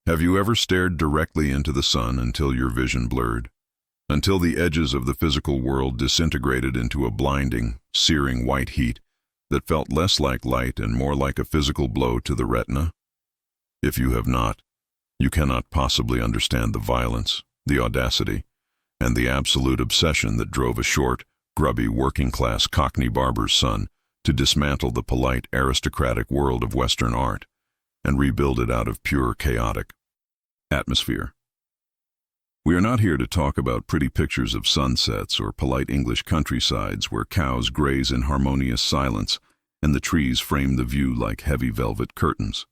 Have you ever stared directly into the sun until your vision blurred? Until the edges of the physical world disintegrated into a blinding, searing white heat that felt less like light and more like a physical blow to the retina? If you have not, you cannot possibly understand the violence, the audacity, and the absolute obsession that drove a short, grubby, working-class Cockney barber's son to dismantle the polite, aristocratic world of Western art and rebuild it out of pure, chaotic atmosphere. We are not here to talk about pretty pictures of sunsets or polite English countrysides where cows graze in harmonious silence and the trees frame the view like heavy velvet curtains.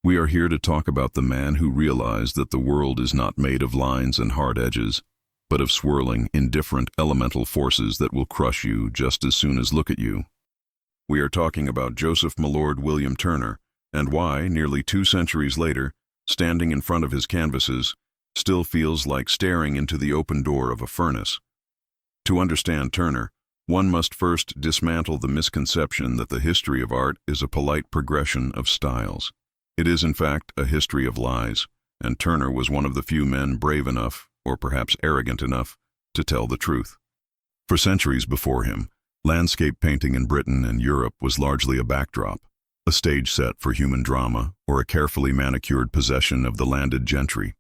We are here to talk about the man who realized that the world is not made of lines and hard edges, but of swirling, indifferent elemental forces that will crush you just as soon as look at you. We are talking about Joseph MALLORD William Turner, and why, nearly 2 centuries later, standing in front of his canvases, still feels like staring into the open door of a furnace. To understand Turner, one must first dismantle the misconception that the history of art is a polite progression of styles. It is, in fact, a history of lies, and Turner was one of the few men brave enough, or perhaps arrogant enough, to tell the truth. For centuries before him, landscape painting in Britain and Europe was largely a backdrop, a stage set for human drama, or a carefully manicured possession of the landed gentry.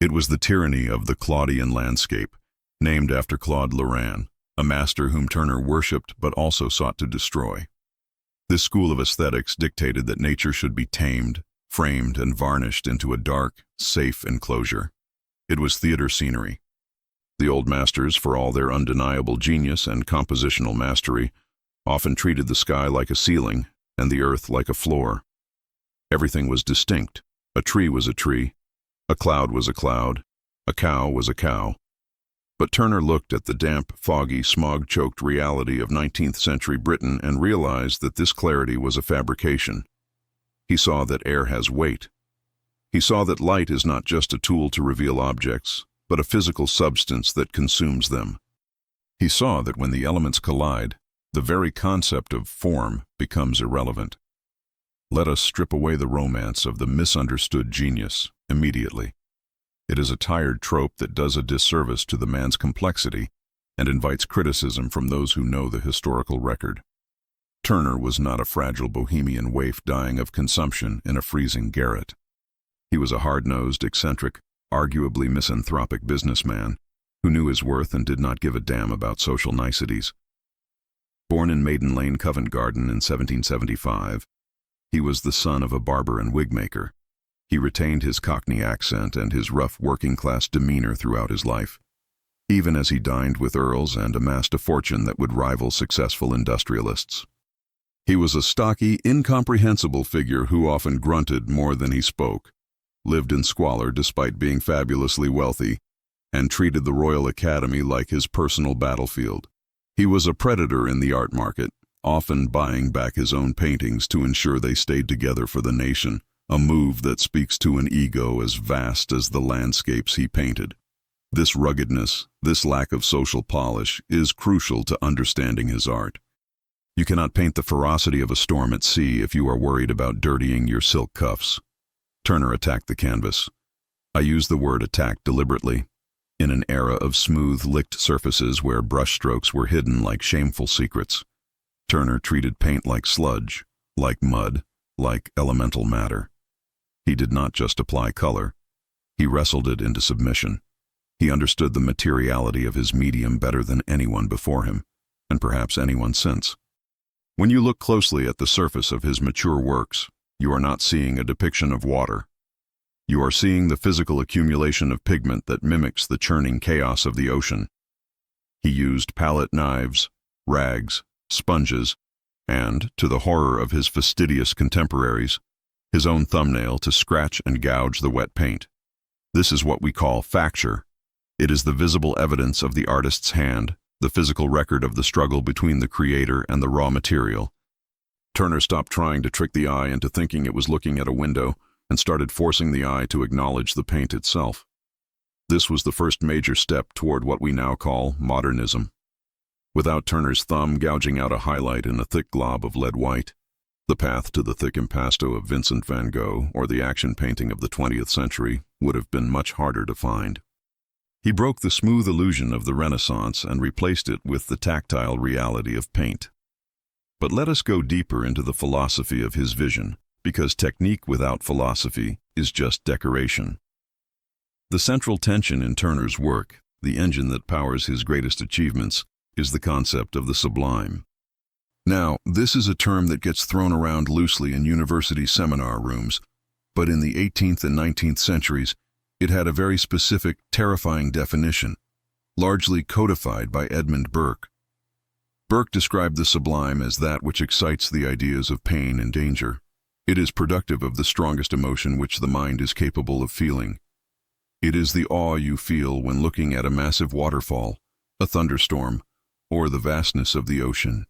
It was the tyranny of the Claudian landscape, named after Claude Lorrain, a master whom Turner worshipped but also sought to destroy. This school of aesthetics dictated that nature should be tamed, framed, and varnished into a dark, safe enclosure. It was theater scenery. The old masters, for all their undeniable genius and compositional mastery, often treated the sky like a ceiling and the earth like a floor. Everything was distinct. A tree was a tree, a cloud was a cloud, a cow was a cow. But Turner looked at the damp, foggy, smog-choked reality of 19th century Britain and realized that this clarity was a fabrication. He saw that air has weight. He saw that light is not just a tool to reveal objects, but a physical substance that consumes them. He saw that when the elements collide, the very concept of form becomes irrelevant. Let us strip away the romance of the misunderstood genius immediately. It is a tired trope that does a disservice to the man's complexity and invites criticism from those who know the historical record. Turner was not a fragile bohemian waif dying of consumption in a freezing garret. He was a hard-nosed, eccentric, arguably misanthropic businessman who knew his worth and did not give a damn about social niceties. Born in Maiden Lane, Covent Garden in 1775, he was the son of a barber and wig-maker. He retained his Cockney accent and his rough working-class demeanor throughout his life, even as he dined with earls and amassed a fortune that would rival successful industrialists. He was a stocky, incomprehensible figure who often grunted more than he spoke, lived in squalor despite being fabulously wealthy, and treated the Royal Academy like his personal battlefield. He was a predator in the art market, often buying back his own paintings to ensure they stayed together for the nation, a move that speaks to an ego as vast as the landscapes he painted. This ruggedness, this lack of social polish, is crucial to understanding his art. You cannot paint the ferocity of a storm at sea if you are worried about dirtying your silk cuffs. Turner attacked the canvas. I use the word attack deliberately. In an era of smooth, licked surfaces where brushstrokes were hidden like shameful secrets, Turner treated paint like sludge, like mud, like elemental matter. He did not just apply color. He wrestled it into submission. He understood the materiality of his medium better than anyone before him, and perhaps anyone since. When you look closely at the surface of his mature works, you are not seeing a depiction of water. You are seeing the physical accumulation of pigment that mimics the churning chaos of the ocean. He used palette knives, rags, sponges, and, to the horror of his fastidious contemporaries, his own thumbnail to scratch and gouge the wet paint. This is what we call facture. It is the visible evidence of the artist's hand, the physical record of the struggle between the creator and the raw material. Turner stopped trying to trick the eye into thinking it was looking at a window and started forcing the eye to acknowledge the paint itself. This was the first major step toward what we now call modernism. Without Turner's thumb gouging out a highlight in a thick glob of lead white, The path to the thick impasto of Vincent van Gogh or the action painting of the 20th century would have been much harder to find. He broke the smooth illusion of the Renaissance and replaced it with the tactile reality of paint. But let us go deeper into the philosophy of his vision, because technique without philosophy is just decoration. The central tension in Turner's work, the engine that powers his greatest achievements, is the concept of the sublime. Now, this is a term that gets thrown around loosely in university seminar rooms, but in the 18th and 19th centuries, it had a very specific, terrifying definition, largely codified by Edmund Burke. Burke described the sublime as that which excites the ideas of pain and danger. It is productive of the strongest emotion which the mind is capable of feeling. It is the awe you feel when looking at a massive waterfall, a thunderstorm, or the vastness of the ocean.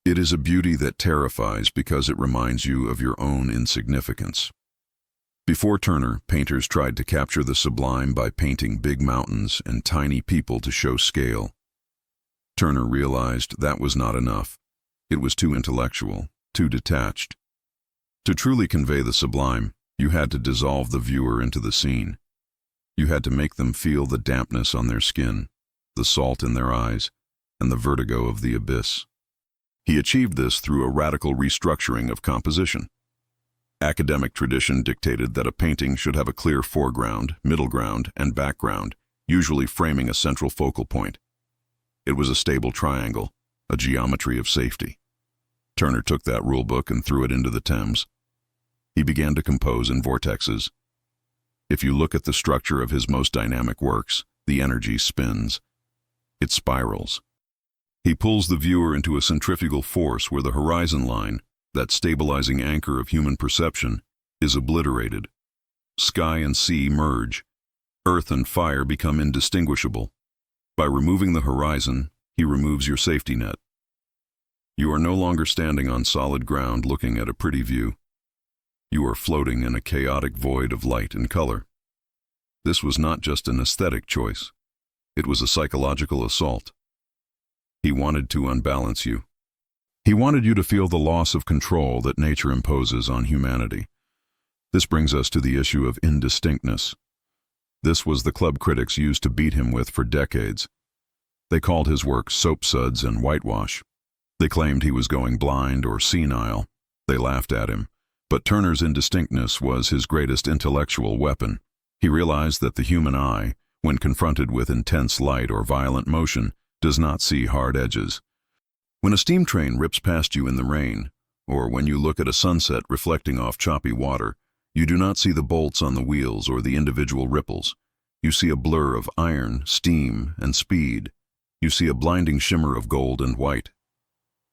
It is a beauty that terrifies because it reminds you of your own insignificance. Before Turner, painters tried to capture the sublime by painting big mountains and tiny people to show scale. Turner realized that was not enough. It was too intellectual, too detached. To truly convey the sublime, you had to dissolve the viewer into the scene. You had to make them feel the dampness on their skin, the salt in their eyes, and the vertigo of the abyss. He achieved this through a radical restructuring of composition. Academic tradition dictated that a painting should have a clear foreground, middle ground, and background, usually framing a central focal point. It was a stable triangle, a geometry of safety. Turner took that rulebook and threw it into the Thames. He began to compose in vortexes. If you look at the structure of his most dynamic works, the energy spins. It spirals. He pulls the viewer into a centrifugal force where the horizon line, that stabilizing anchor of human perception, is obliterated. Sky and sea merge. Earth and fire become indistinguishable. By removing the horizon, he removes your safety net. You are no longer standing on solid ground looking at a pretty view. You are floating in a chaotic void of light and color. This was not just an aesthetic choice. It was a psychological assault. He wanted to unbalance you. He wanted you to feel the loss of control that nature imposes on humanity. This brings us to the issue of indistinctness. This was the club critics used to beat him with for decades. They called his work soapsuds and whitewash. They claimed he was going blind or senile. They laughed at him. But Turner's indistinctness was his greatest intellectual weapon. He realized that the human eye, when confronted with intense light or violent motion, does not see hard edges. When a steam train rips past you in the rain, or when you look at a sunset reflecting off choppy water, you do not see the bolts on the wheels or the individual ripples. You see a blur of iron, steam, and speed. You see a blinding shimmer of gold and white.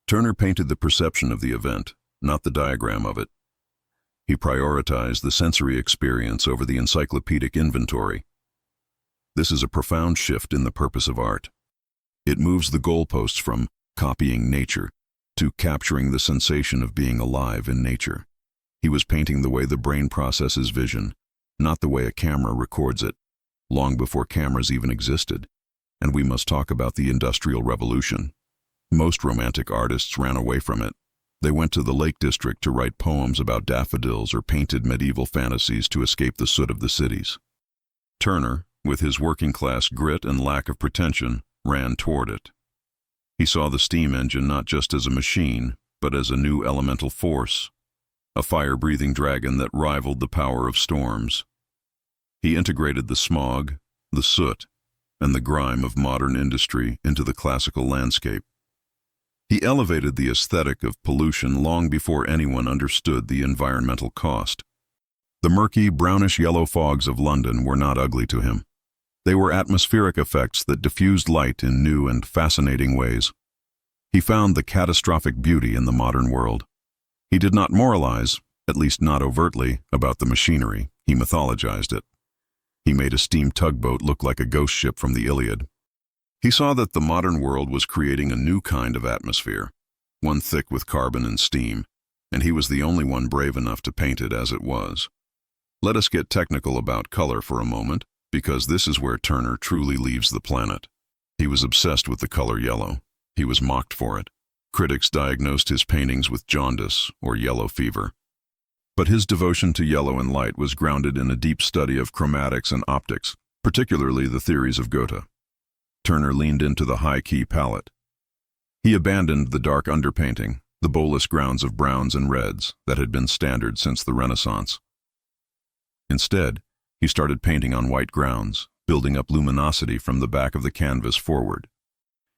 Turner painted the perception of the event, not the diagram of it. He prioritized the sensory experience over the encyclopedic inventory. This is a profound shift in the purpose of art. It moves the goalposts from copying nature to capturing the sensation of being alive in nature. He was painting the way the brain processes vision, not the way a camera records it, long before cameras even existed. And we must talk about the Industrial Revolution. Most romantic artists ran away from it. They went to the Lake District to write poems about daffodils or painted medieval fantasies to escape the soot of the cities. Turner, with his working-class grit and lack of pretension, ran toward it. He saw the steam engine not just as a machine, but as a new elemental force, a fire-breathing dragon that rivaled the power of storms. He integrated the smog, the soot, and the grime of modern industry into the classical landscape. He elevated the aesthetic of pollution long before anyone understood the environmental cost. The murky, brownish-yellow fogs of London were not ugly to him. They were atmospheric effects that diffused light in new and fascinating ways. He found the catastrophic beauty in the modern world. He did not moralize, at least not overtly, about the machinery. He mythologized it. He made a steam tugboat look like a ghost ship from the Iliad. He saw that the modern world was creating a new kind of atmosphere, one thick with carbon and steam, and he was the only one brave enough to paint it as it was. Let us get technical about color for a moment, because this is where Turner truly leaves the planet. He was obsessed with the color yellow. He was mocked for it. Critics diagnosed his paintings with jaundice or yellow fever. But his devotion to yellow and light was grounded in a deep study of chromatics and optics, particularly the theories of Goethe. Turner leaned into the high-key palette. He abandoned the dark underpainting, the bolus grounds of browns and reds that had been standard since the Renaissance. Instead, he started painting on white grounds, building up luminosity from the back of the canvas forward.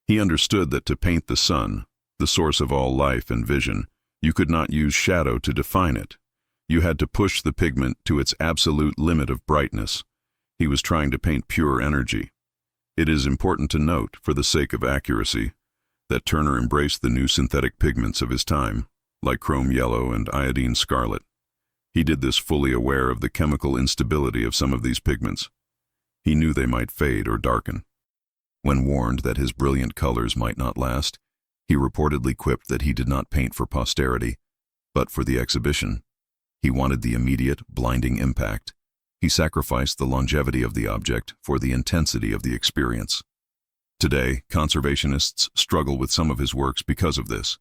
He understood that to paint the sun, the source of all life and vision, you could not use shadow to define it. You had to push the pigment to its absolute limit of brightness. He was trying to paint pure energy. It is important to note, for the sake of accuracy, that Turner embraced the new synthetic pigments of his time, like chrome yellow and iodine scarlet. He did this fully aware of the chemical instability of some of these pigments. He knew they might fade or darken. When warned that his brilliant colors might not last, he reportedly quipped that he did not paint for posterity, but for the exhibition. He wanted the immediate, blinding impact. He sacrificed the longevity of the object for the intensity of the experience. Today, conservationists struggle with some of his works because of this,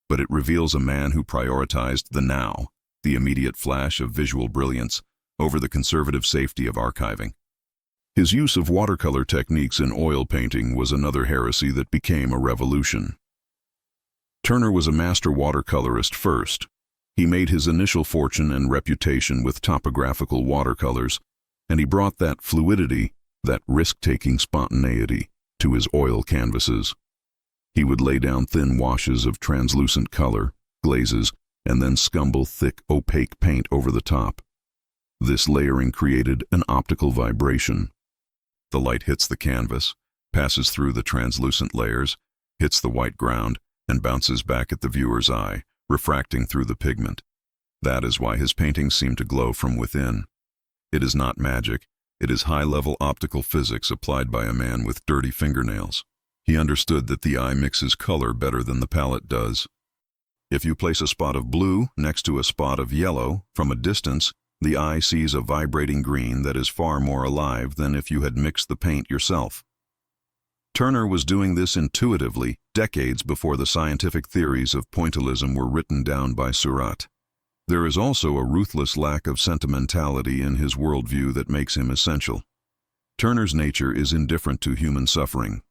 but it reveals a man who prioritized the now, the immediate flash of visual brilliance, over the conservative safety of archiving. His use of watercolor techniques in oil painting was another heresy that became a revolution. Turner was a master watercolorist first. He made his initial fortune and reputation with topographical watercolors, and he brought that fluidity, that risk-taking spontaneity, to his oil canvases. He would lay down thin washes of translucent color, glazes, and then scumble thick, opaque paint over the top. This layering created an optical vibration. The light hits the canvas, passes through the translucent layers, hits the white ground, and bounces back at the viewer's eye, refracting through the pigment. That is why his paintings seem to glow from within. It is not magic, it is high-level optical physics applied by a man with dirty fingernails. He understood that the eye mixes color better than the palette does. If you place a spot of blue next to a spot of yellow, from a distance, the eye sees a vibrating green that is far more alive than if you had mixed the paint yourself. Turner was doing this intuitively decades before the scientific theories of pointillism were written down by Seurat. There is also a ruthless lack of sentimentality in his worldview that makes him essential. Turner's nature is indifferent to human suffering.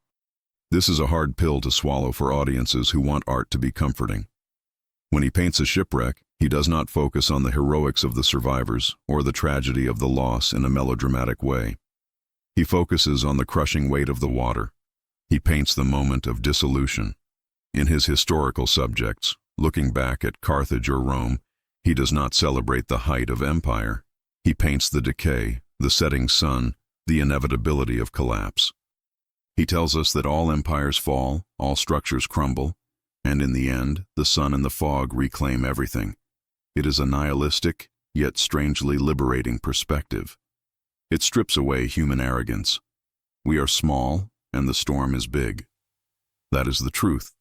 This is a hard pill to swallow for audiences who want art to be comforting. When he paints a shipwreck, he does not focus on the heroics of the survivors or the tragedy of the loss in a melodramatic way. He focuses on the crushing weight of the water. He paints the moment of dissolution. In his historical subjects, looking back at Carthage or Rome, he does not celebrate the height of empire. He paints the decay, the setting sun, the inevitability of collapse. He tells us that all empires fall, all structures crumble, and in the end, the sun and the fog reclaim everything. It is a nihilistic, yet strangely liberating perspective. It strips away human arrogance. We are small, and the storm is big. That is the truth.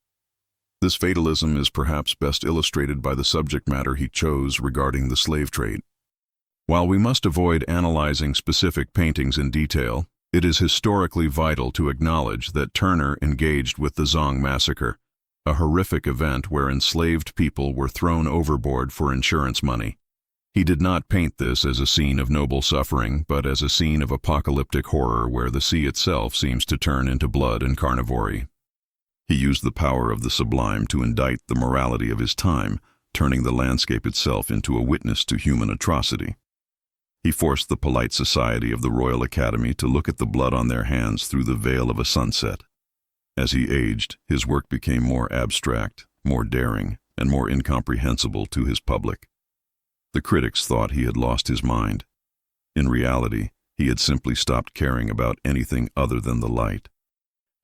This fatalism is perhaps best illustrated by the subject matter he chose regarding the slave trade. While we must avoid analyzing specific paintings in detail, it is historically vital to acknowledge that Turner engaged with the Zong massacre, a horrific event where enslaved people were thrown overboard for insurance money. He did not paint this as a scene of noble suffering, but as a scene of apocalyptic horror where the sea itself seems to turn into blood and carnivory. He used the power of the sublime to indict the morality of his time, turning the landscape itself into a witness to human atrocity. He forced the polite society of the Royal Academy to look at the blood on their hands through the veil of a sunset. As he aged, his work became more abstract, more daring, and more incomprehensible to his public. The critics thought he had lost his mind. In reality, he had simply stopped caring about anything other than the light.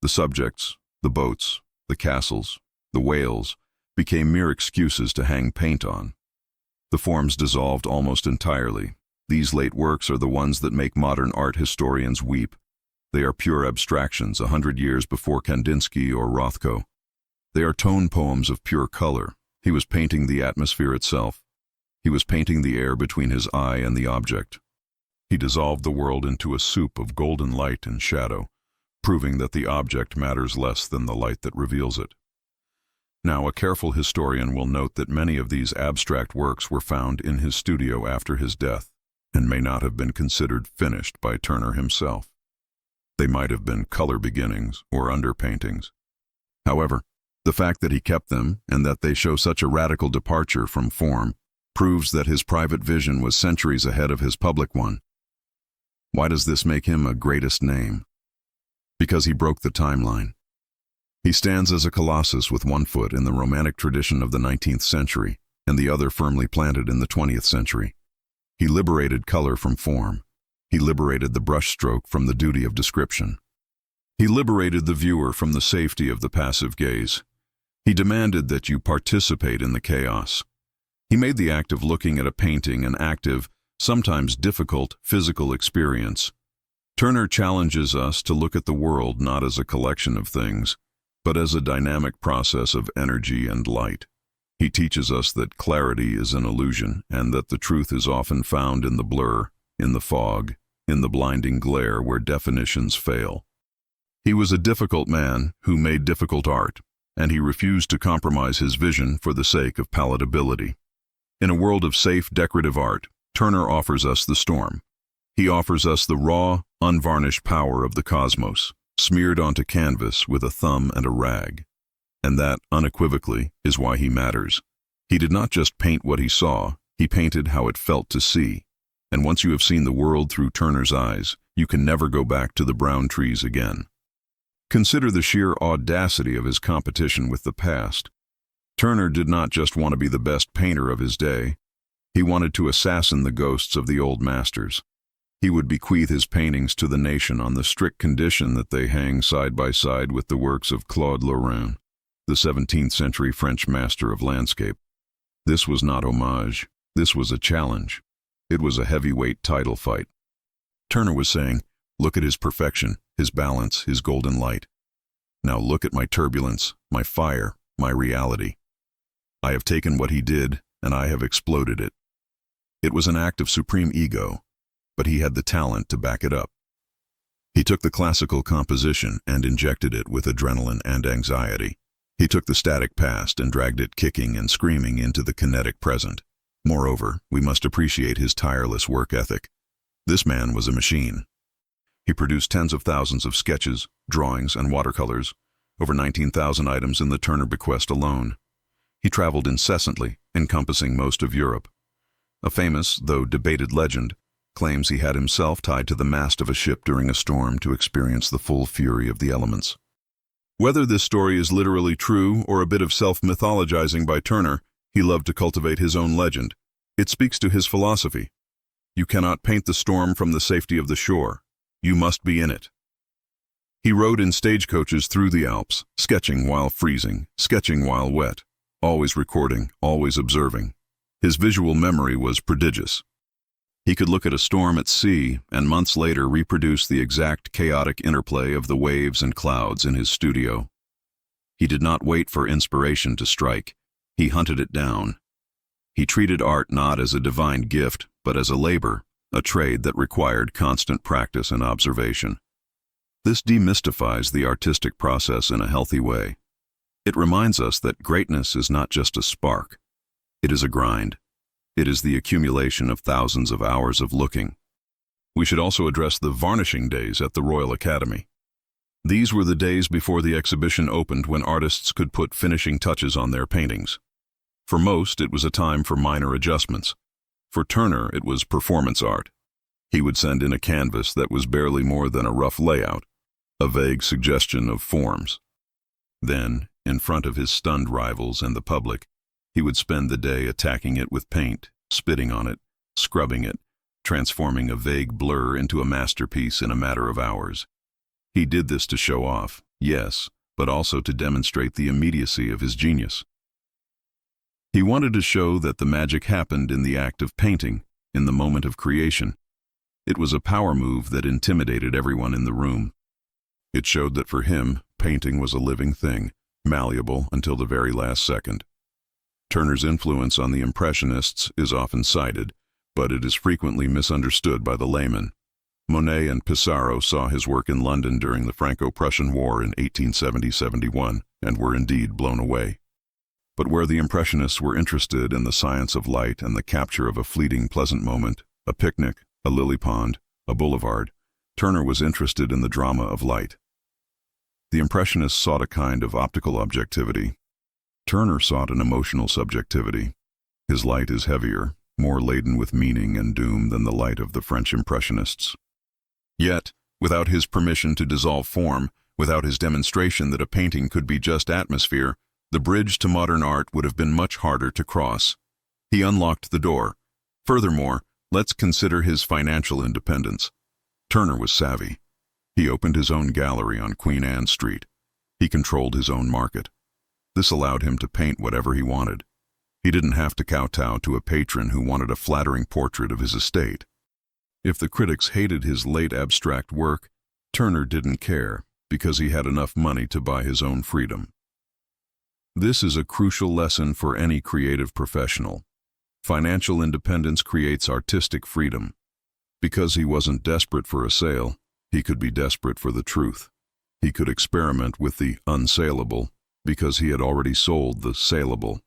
The subjects, the boats, the castles, the whales, became mere excuses to hang paint on. The forms dissolved almost entirely. These late works are the ones that make modern art historians weep. They are pure abstractions 100 years before Kandinsky or Rothko. They are tone poems of pure color. He was painting the atmosphere itself. He was painting the air between his eye and the object. He dissolved the world into a soup of golden light and shadow, proving that the object matters less than the light that reveals it. Now, a careful historian will note that many of these abstract works were found in his studio after his death and may not have been considered finished by Turner himself. They might have been color beginnings or underpaintings. However, the fact that he kept them and that they show such a radical departure from form proves that his private vision was centuries ahead of his public one. Why does this make him a greatest name? Because he broke the timeline. He stands as a colossus with one foot in the Romantic tradition of the 19th century and the other firmly planted in the 20th century. He liberated color from form. He liberated the brushstroke from the duty of description. He liberated the viewer from the safety of the passive gaze. He demanded that you participate in the chaos. He made the act of looking at a painting an active, sometimes difficult, physical experience. Turner challenges us to look at the world not as a collection of things, but as a dynamic process of energy and light. He teaches us that clarity is an illusion and that the truth is often found in the blur, in the fog, in the blinding glare where definitions fail. He was a difficult man who made difficult art, and he refused to compromise his vision for the sake of palatability. In a world of safe, decorative art, Turner offers us the storm. He offers us the raw, unvarnished power of the cosmos, smeared onto canvas with a thumb and a rag. And that, unequivocally, is why he matters. He did not just paint what he saw, he painted how it felt to see. And once you have seen the world through Turner's eyes, you can never go back to the brown trees again. Consider the sheer audacity of his competition with the past. Turner did not just want to be the best painter of his day. He wanted to assassin the ghosts of the old masters. He would bequeath his paintings to the nation on the strict condition that they hang side by side with the works of Claude Lorrain, the 17th century French master of landscape. This was not homage. This was a challenge. It was a heavyweight title fight. Turner was saying, look at his perfection, his balance, his golden light. Now look at my turbulence, my fire, my reality. I have taken what he did, and I have exploded it. It was an act of supreme ego, but he had the talent to back it up. He took the classical composition and injected it with adrenaline and anxiety. He took the static past and dragged it kicking and screaming into the kinetic present. Moreover, we must appreciate his tireless work ethic. This man was a machine. He produced tens of thousands of sketches, drawings, and watercolors, over 19,000 items in the Turner bequest alone. He traveled incessantly, encompassing most of Europe. A famous, though debated legend, claims he had himself tied to the mast of a ship during a storm to experience the full fury of the elements. Whether this story is literally true or a bit of self-mythologizing by Turner, he loved to cultivate his own legend. It speaks to his philosophy. You cannot paint the storm from the safety of the shore. You must be in it. He rode in stagecoaches through the Alps, sketching while freezing, sketching while wet, always recording, always observing. His visual memory was prodigious. He could look at a storm at sea and months later reproduce the exact chaotic interplay of the waves and clouds in his studio. He did not wait for inspiration to strike. He hunted it down. He treated art not as a divine gift, but as a labor, a trade that required constant practice and observation. This demystifies the artistic process in a healthy way. It reminds us that greatness is not just a spark. It is a grind. It is the accumulation of thousands of hours of looking. We should also address the varnishing days at the Royal Academy. These were the days before the exhibition opened when artists could put finishing touches on their paintings. For most, it was a time for minor adjustments. For Turner, it was performance art. He would send in a canvas that was barely more than a rough layout, a vague suggestion of forms. Then, in front of his stunned rivals and the public, he would spend the day attacking it with paint, spitting on it, scrubbing it, transforming a vague blur into a masterpiece in a matter of hours. He did this to show off, yes, but also to demonstrate the immediacy of his genius. He wanted to show that the magic happened in the act of painting, in the moment of creation. It was a power move that intimidated everyone in the room. It showed that for him, painting was a living thing, malleable until the very last second. Turner's influence on the Impressionists is often cited, but it is frequently misunderstood by the layman. Monet and Pissarro saw his work in London during the Franco-Prussian War in 1870-71 and were indeed blown away. But where the Impressionists were interested in the science of light and the capture of a fleeting pleasant moment, a picnic, a lily pond, a boulevard, Turner was interested in the drama of light. The Impressionists sought a kind of optical objectivity. Turner sought an emotional subjectivity. His light is heavier, more laden with meaning and doom than the light of the French Impressionists. Yet, without his permission to dissolve form, without his demonstration that a painting could be just atmosphere, the bridge to modern art would have been much harder to cross. He unlocked the door. Furthermore, let's consider his financial independence. Turner was savvy. He opened his own gallery on Queen Anne Street. He controlled his own market. This allowed him to paint whatever he wanted. He didn't have to kowtow to a patron who wanted a flattering portrait of his estate. If the critics hated his late abstract work, Turner didn't care, because he had enough money to buy his own freedom. This is a crucial lesson for any creative professional. Financial independence creates artistic freedom. Because he wasn't desperate for a sale, he could be desperate for the truth. He could experiment with the unsaleable, because he had already sold the saleable.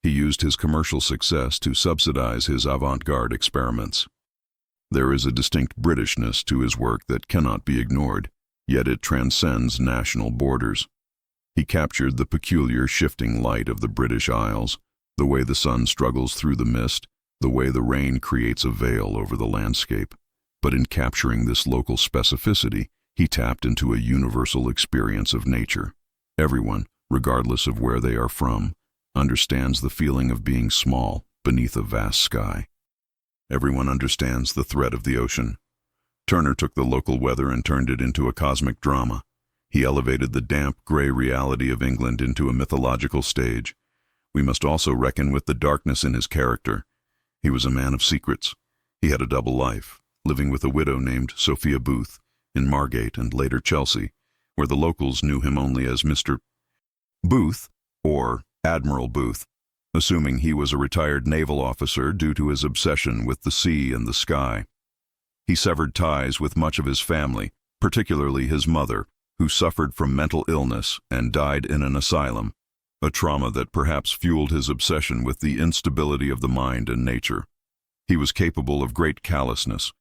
He used his commercial success to subsidize his avant-garde experiments. There is a distinct Britishness to his work that cannot be ignored, yet it transcends national borders. He captured the peculiar shifting light of the British Isles, the way the sun struggles through the mist, the way the rain creates a veil over the landscape. But in capturing this local specificity, he tapped into a universal experience of nature. Everyone, regardless of where they are from, understands the feeling of being small beneath a vast sky. Everyone understands the threat of the ocean. Turner took the local weather and turned it into a cosmic drama. He elevated the damp, gray reality of England into a mythological stage. We must also reckon with the darkness in his character. He was a man of secrets. He had a double life, living with a widow named Sophia Booth in Margate and later Chelsea, where the locals knew him only as Mr. Booth, or Admiral Booth, assuming he was a retired naval officer due to his obsession with the sea and the sky. He severed ties with much of his family, particularly his mother, who suffered from mental illness and died in an asylum, a trauma that perhaps fueled his obsession with the instability of the mind and nature. He was capable of great callousness,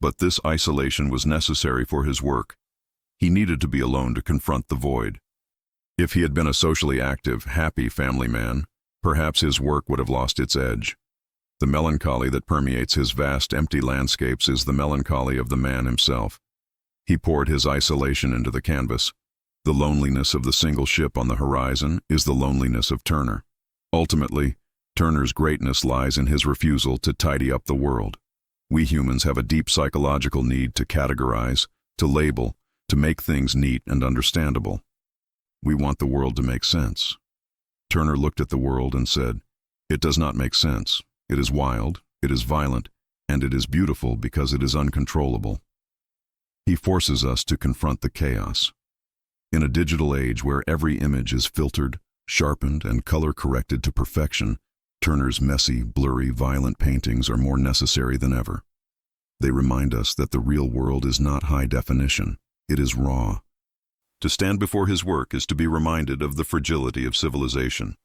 but this isolation was necessary for his work. He needed to be alone to confront the void. If he had been a socially active, happy family man, perhaps his work would have lost its edge. The melancholy that permeates his vast, empty landscapes is the melancholy of the man himself. He poured his isolation into the canvas. The loneliness of the single ship on the horizon is the loneliness of Turner. Ultimately, Turner's greatness lies in his refusal to tidy up the world. We humans have a deep psychological need to categorize, to label, to make things neat and understandable. We want the world to make sense. Turner looked at the world and said, "It does not make sense. It is wild, it is violent, and it is beautiful because it is uncontrollable." He forces us to confront the chaos. In a digital age where every image is filtered, sharpened, and color-corrected to perfection, Turner's messy, blurry, violent paintings are more necessary than ever. They remind us that the real world is not high definition, it is raw. To stand before his work is to be reminded of the fragility of civilization.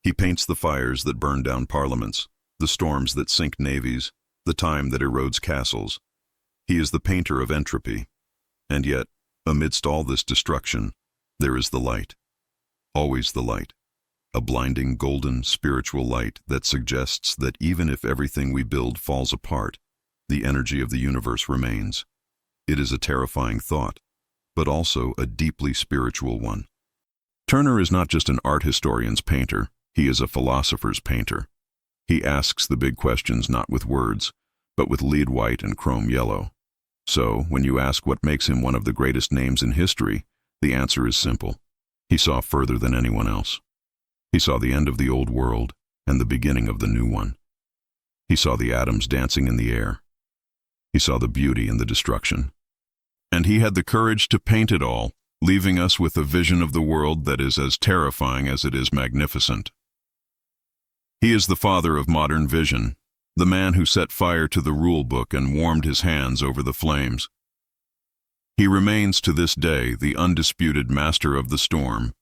He paints the fires that burn down parliaments, the storms that sink navies, the time that erodes castles. He is the painter of entropy. And yet, amidst all this destruction, there is the light. Always the light. A blinding, golden, spiritual light that suggests that even if everything we build falls apart, the energy of the universe remains. It is a terrifying thought, but also a deeply spiritual one. Turner is not just an art historian's painter, he is a philosopher's painter. He asks the big questions not with words, but with lead white and chrome yellow. So, when you ask what makes him one of the greatest names in history, the answer is simple. He saw further than anyone else. He saw the end of the old world and the beginning of the new one. He saw the atoms dancing in the air. He saw the beauty in the destruction. And he had the courage to paint it all, leaving us with a vision of the world that is as terrifying as it is magnificent. He is the father of modern vision, the man who set fire to the rule book and warmed his hands over the flames. He remains to this day the undisputed master of the storm,